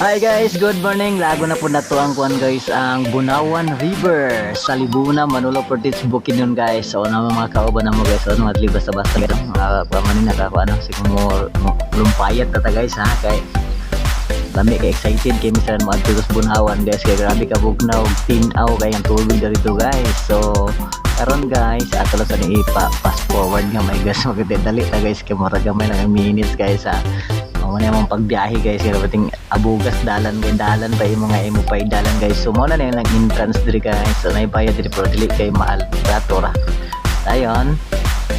Hi guys, good morning. Lago na po na to ang kuan guys, ang Bunawan River sa Libuna, Manolo Portis, Bukidnon guys. So na mga kauban na mo guys, so madli basta-basta guys. Pamanin nakakuan na siguro lumpayat ta guys ha kay lami kay excited kay Mr. Madtos Bunawan guys. Kay grabe ka bugnaw, tinaw kay ang tubig dito guys. So karon guys, ato lang sa ni fast forward nga may gas magdadali ta guys kay mura gamay lang minutes guys ha. Muna yung pagbiyahe guys, kaya bating abugas dalan pa yung mga imo pa dalan guys. So muna na yung entrance diri guys, so naipayad diri pero dili kay mahal ratora. Ayon,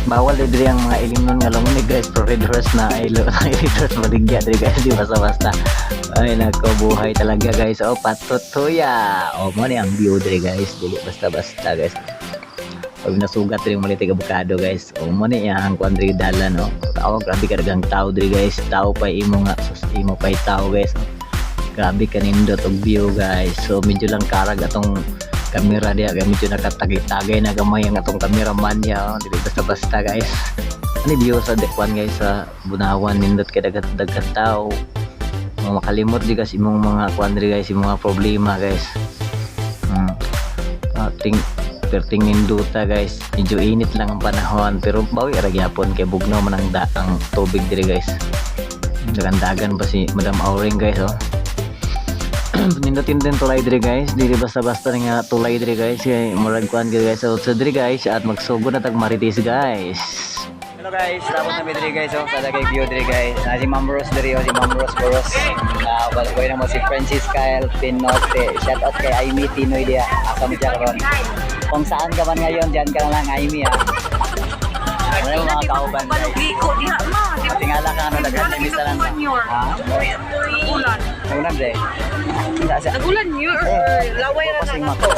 bawal diri ang mga ilimnon nga lang guys, pero red horse na red maligya diri guys, di basta-basta. Ay nako, buhay talaga guys. O patutuya, o mo ni ang view diri guys, dili basta-basta guys. Pag nasugat rin muli tayo abukado guys, o mo ni ang kuandri dalan no. Tao grabe kadagang tao diri guys, tao pa imo nga sus imo pa tao guys. Grabe kanindot og view guys. So medyo lang karag atong kamera diya, kay medyo nakatagay-tagay na gamay ang atong cameraman niya, dili basta-basta guys. Ani view sa dekwan guys sa Bunawan, nindot kay dagat tao. Makalimot di guys imong mga kuandri guys, imong mga problema guys. Tingin duta guys, medyo init lang ang panahon pero bawi ra gyapon kay bugnaw man ang tubig diri guys. Dagan pa si Madam Auring guys oh. Nindutin din tulay diri guys, dili basta-basta nga tulay diri guys kay murag kuan guys. So diri guys at magsugo na tag Marites guys. Hello guys, tapos na diri guys oh, kada kay view diri guys. Na si Ma'am Rose diri oh, si Ma'am Rose Boros. Balkoy na mo si Francis Kyle Pinote. Shout out kay Amy Tinoy dia. Asa mo diya karon? Kung saan ka man ngayon, dyan ka na lang, Amy ha. Wala yung mga kauban guys. Tingala ka ano, dagat na misa lang. Ha? Ulan. Ulan deh. Nagulan niyo or laway na Pasing na. mako.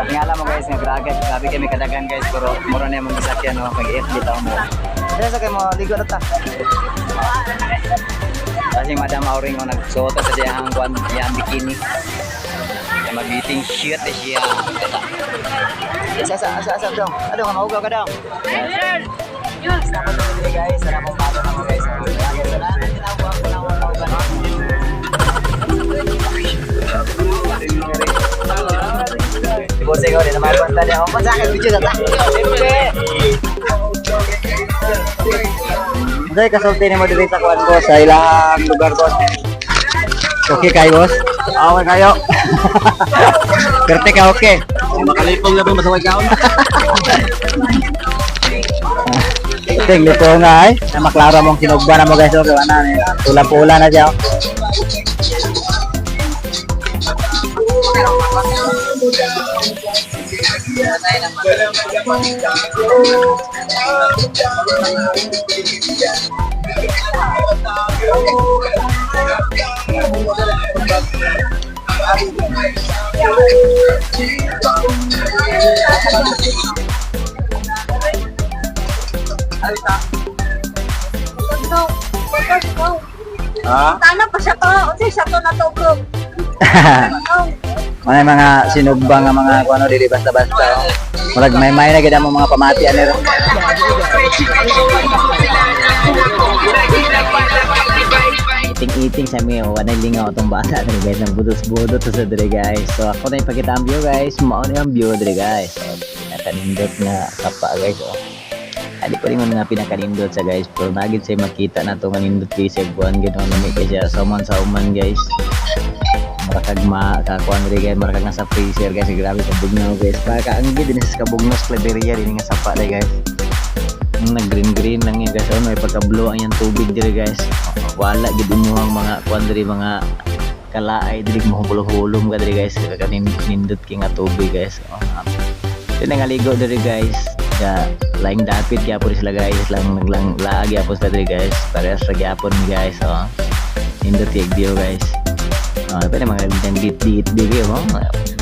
Tingala mo guys, nagragat. Grabe kami kadagan guys, pero mura na yung mga sakyan no, pag-FB tao mo. Kaya sa kayo mo, ligo na ta. Kasi Madam Auring mo nagsuot sa diyang kuan yan bikini. Mag-eating shoot na siya. Asa dong. Ano ka maugaw ka dong? Yes. Dapat dito guys, sana mong bago na mga guys. Sana tinawag ko lang ang maugaw. Bose ko din naman panta niya. Kung sakit video sa ta. Siyempre. Dahil kasulti ni mo dito sa kuwan boss, sa ilang lugar boss. Okay kayo boss? Okay kayo. Kerte ka okay. Makalipong na ba masaway kaon? Ting lito nga ay. Maklaro mong kinugba na mo guys. Okay, ano, pula-pula na siya. Ha? Tana pa siya to. Unsay siya to na to bro. Mga sinugba nga mga kuano dili basta-basta. Oh. Murag may na gid mo mga pamati ani ro. Iting sa mi wala lingaw tong bata diri guys, nang budos-budot sa diri guys. So ako na ipakita ang view guys, mao na ang view diri guys. So nakanindot nga sapa guys oh. Adi ko rin mga pinakanindot sa guys, pero nagid say makita na to kanindot kasi buwan gid on nami kay siya sa uman guys. Marakag kakuan diri guys, marakag nasa freezer guys, grabe sa bugnaw guys. Baka ang gid din sa kabugnaw claveria din nga sapa dai guys. Nag-green lang yan guys, may pagka-blue ang yung tubig diri guys. Wala gid mo ang mga kuan diri mga kalaay diri mo hulom ka diri guys, kanindot ki nga tubig guys. Din nga ligo diri guys. Ya laing dapit kaya po sila guys, lang laag yapon sa diri guys, parehas ra gyapon guys oh. Nindot yung view guys. Pwede mga dit video oh.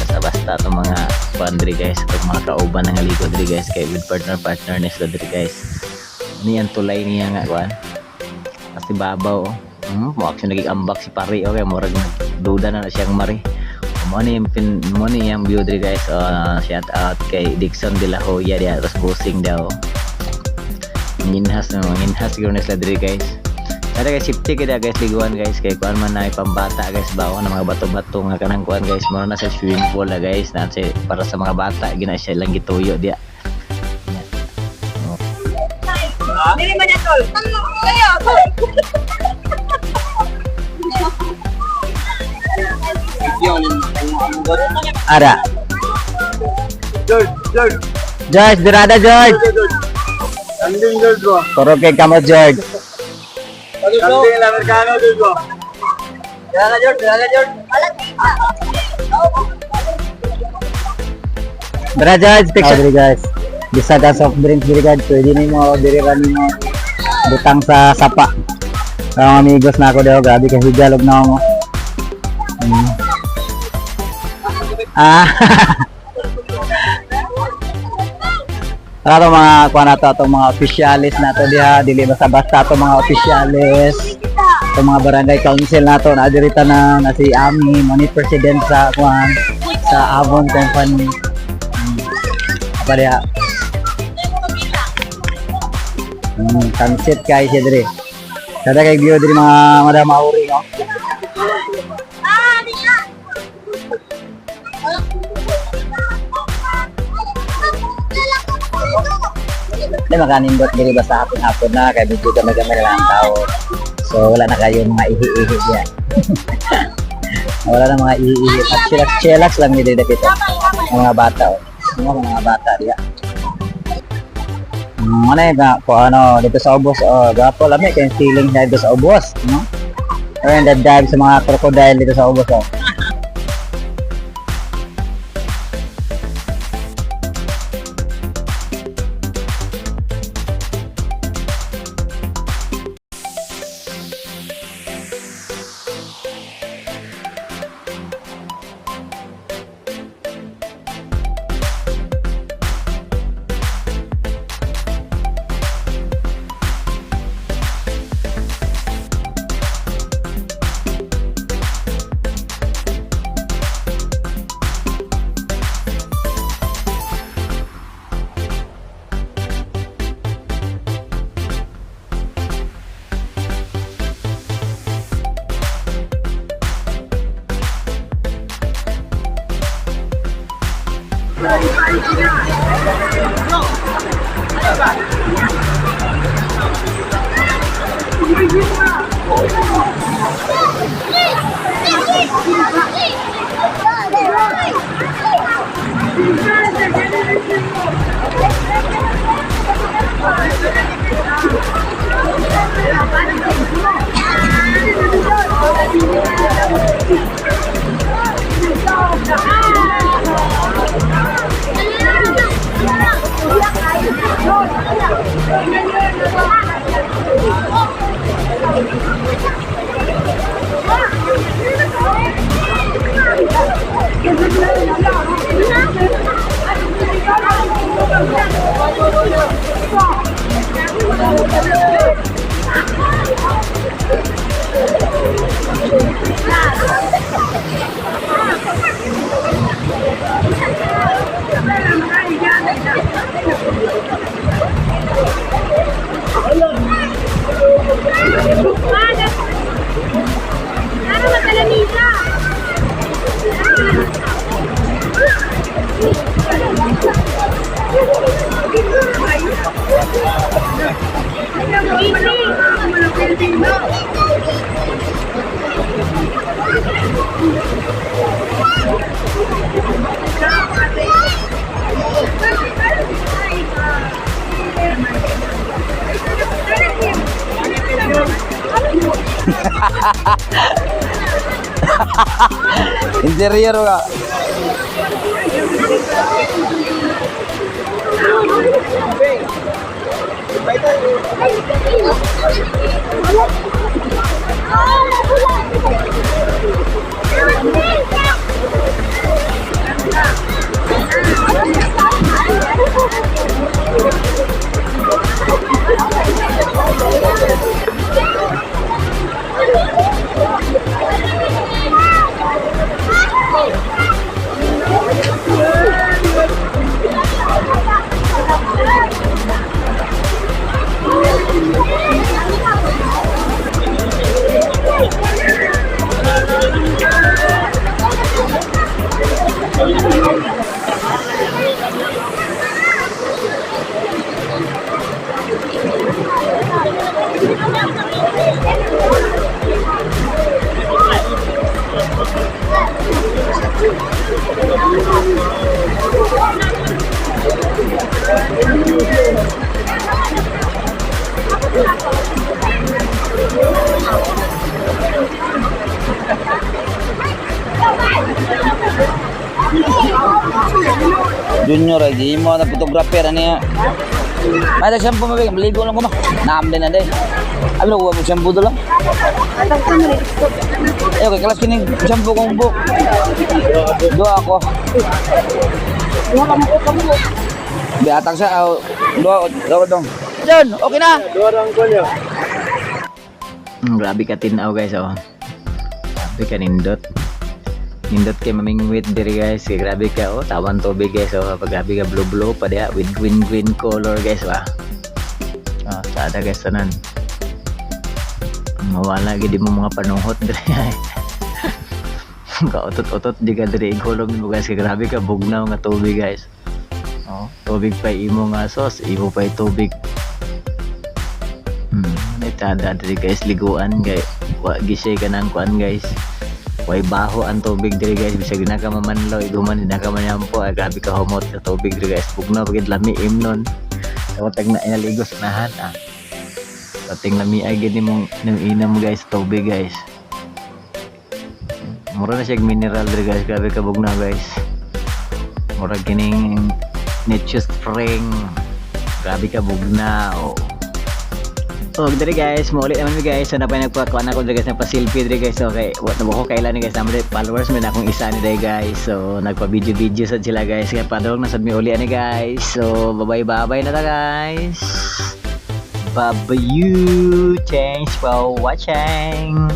Basta-basta itong mga pandri guys, itong mga kauban ng ligo diri guys, kay with partner na sila diri guys. Niyan tulay niya nga kuan. Kasi babaw oh. Mo action naging ambak si pari okay, murag nagduda na siyang mari. Mo ni yung view diri guys. Shout out kay Dixon de la Hoya dia, terus busing daw. Manginhas na, manginhas siguro na sila diri guys. Kada guys, safety kita guys, liguan guys, kay kuan man na pambata guys, bawa na mga bato-bato nga kanang kuan guys, mura na sa swimming pool na guys, na para sa mga bata, gina siya lang gituyo dia. Dili man yan, tol. Kaya, tol. Ada. George, George. George, dirada George. Kanding George bro. Toro kay kamo George. Kanding Amerikano George bro. Dala George, dala George. Dara George, picture diri guys. Bisa ka soft drinks diri guys, pwede nimo diri ra nimo butang sa sapa. Mga amigos na ako daw, grabe ka higalog na mo. Ah. Ato mga kuha na to, itong mga opisyalis na to diha, dili basta-basta itong mga opisyalis, itong mga barangay council na to, naadirita na si Ami, money president sa kuhan, sa Avon Company. Apa diha? Sunset kay siya diri. Kada kay view diri mga madam mauri, no? Hindi makanindot diri basta hapon-hapon na kay medyo gamay-gamay lang ang tao. So wala na kayo mga ihi-ihi diyan. Wala na mga ihi-ihi. At chillax lang diri dito. Mga bata, oh. Mga bata diya. Ano yun po ano dito sa ubos, oh, gapo lami kay feeling dito sa ubos, no? Ayun, dive sa mga crocodile dito sa ubos, oh. Interior ka. Junior ay di mo na photographer ani. May ta shampoo mo bigay, maligo lang ko ma. Naam din na day. Abi na kuha mo shampoo dala. Ayo kay kelas kini shampoo kong buhok. Dua ako. Biatang sa dua dong. Jon, okay na. Dua dong ko niyo. Grabe ka tinaw guys oh. Grabe ka nindot. Nindot kay mamingwit diri guys. Kay grabe ka oh, tawan tubig guys oh. Pag grabe ka blue pa diha with green color guys ba. Ah, sada guys tanan. Mawala gid mo mga panuhot diri. Kautot-utot di ka diri igulog mo guys. Kay grabe ka bugnaw nga tubig guys. Oh, tubig pa imo nga sauce, imo pa tubig. Tada diri guys liguan guys. Wa gisay ka nang kuan guys. Way baho ang tubig diri guys. Bisag na ka mamanlaw, iguman na ka manyampo. Ay grabe ka humot sa tubig diri guys. Bugnaw pagid lami imnon. Tawag na inaligo sa nahan ah. Pating lami ay gini mong inam guys tubig guys. Mura na siya mineral diri guys. Grabe ka bugnaw guys. Mura kining nature spring. Grabe ka bugnaw. So, diri guys, maulit naman guys. So, napay nagpakuan ako diri guys ng pa-selfie diri guys. Okay, what na ko kailan ni guys. Naman followers man akong isa ni diri guys. So, nagpa-video sa sila guys. Kaya padong na sad mi uli ani guys. So, bye-bye na ta guys. Bye-bye you. Thanks for watching.